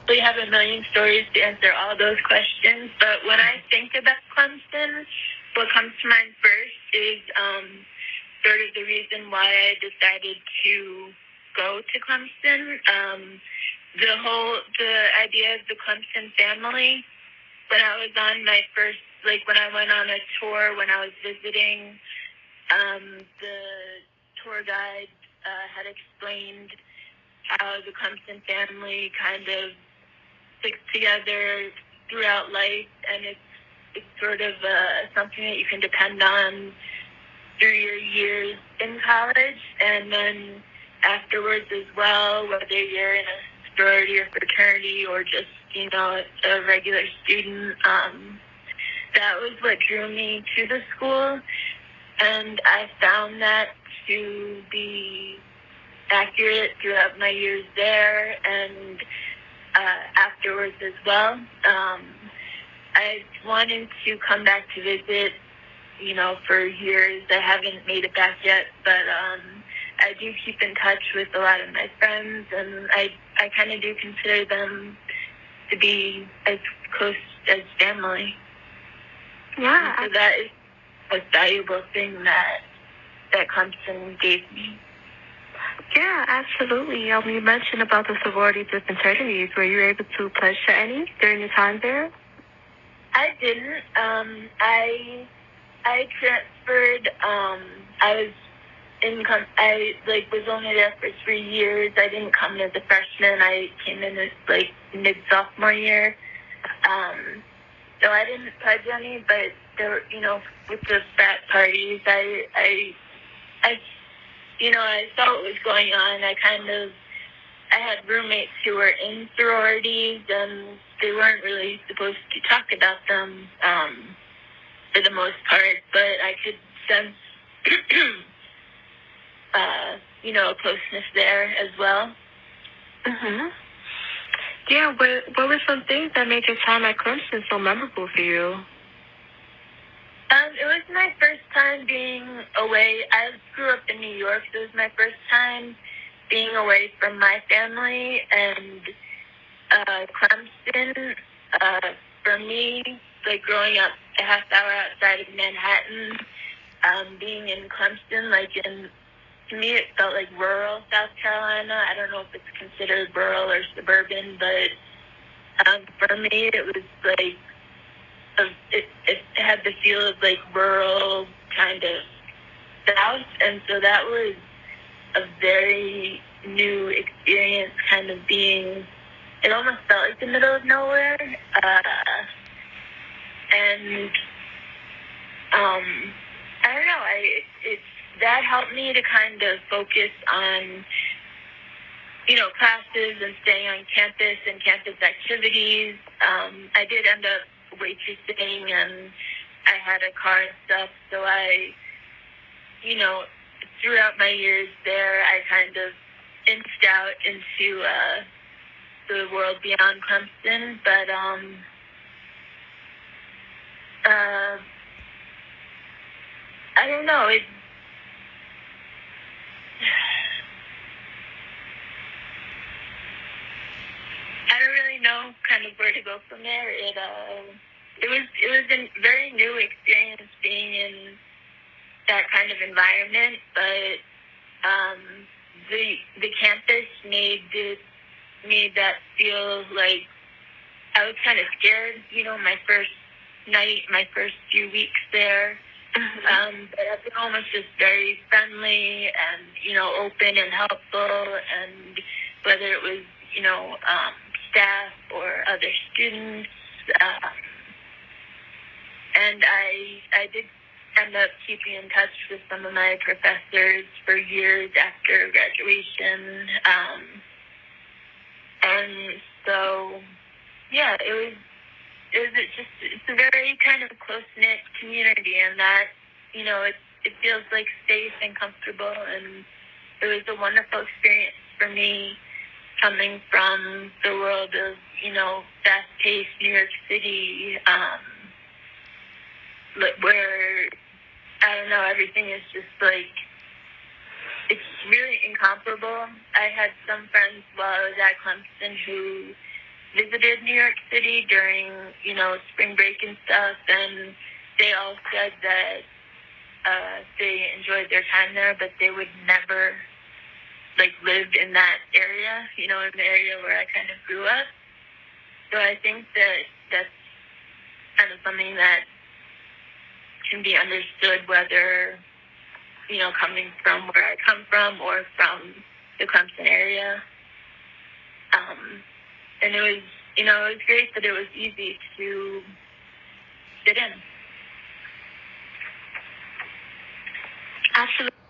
We have a million stories to answer all those questions, but when I think about Clemson, what comes to mind first is sort of the reason why I decided to go to Clemson. The idea of the Clemson family. When I was on my first, when I went on a tour, when I was visiting, the tour guide had explained how the Clemson family kind of sticks together throughout life, and it's sort of something that you can depend on through your years in college, and then afterwards as well, whether you're in a sorority or fraternity or just, a regular student. That was what drew me to the school, and I found that to be accurate throughout my years there and afterwards as well. I wanted to come back to visit, for years. I haven't made it back yet, but I do keep in touch with a lot of my friends, and I kind of do consider them to be as close as family. Yeah. And so that is the most valuable thing that Clemson gave me. Yeah, absolutely. You mentioned about the sororities and fraternities. Were you able to pledge to any during your time there? I didn't. I transferred. I was only there for 3 years. I didn't come as a freshman. I came in as mid-sophomore year. So I didn't pledge any, but there, with the frat parties, I saw what was going on. I had roommates who were in sororities, and they weren't really supposed to talk about them for the most part, but I could sense, a closeness there as well. Mm-hmm. Yeah, what were some things that made your time at Clemson so memorable for you? It was my first time being away. I grew up in New York, so it was my first time being away from my family, and Clemson, for me, growing up a half hour outside of Manhattan, being in Clemson, to me it felt like rural South Carolina. I don't know if it's considered rural or suburban, but for me it was it had the feel of rural kind of South, and so that was a very new experience, kind of being. It almost felt like the middle of nowhere, and I don't know. That helped me to kind of focus on, classes and staying on campus and campus activities. I did end up waitressing, and I had a car and stuff, so I, throughout my years there, I kind of inched out into the world beyond Clemson, but I don't know. I don't really know kind of where to go from there. It was a very new experience being in that kind of environment, but the campus made that feel like I was kind of scared, my first night, my first few weeks there. But everyone was just very friendly and, open and helpful, and whether it was, staff or other students. And I did end up keeping in touch with some of my professors for years after graduation. And so, yeah, it's a very kind of close-knit community, and that, it feels like safe and comfortable, and it was a wonderful experience for me coming from the world of, fast-paced New York City, where, I don't know, everything is just it's really incomparable. I had some friends while I was at Clemson who visited New York City during, spring break and stuff, and they all said that they enjoyed their time there, but they would never, live in that area, in the area where I kind of grew up. So I think that that's kind of something that can be understood, whether, coming from where I come from or from the Clemson area. And it was, it was great that it was easy to fit in. Absolutely.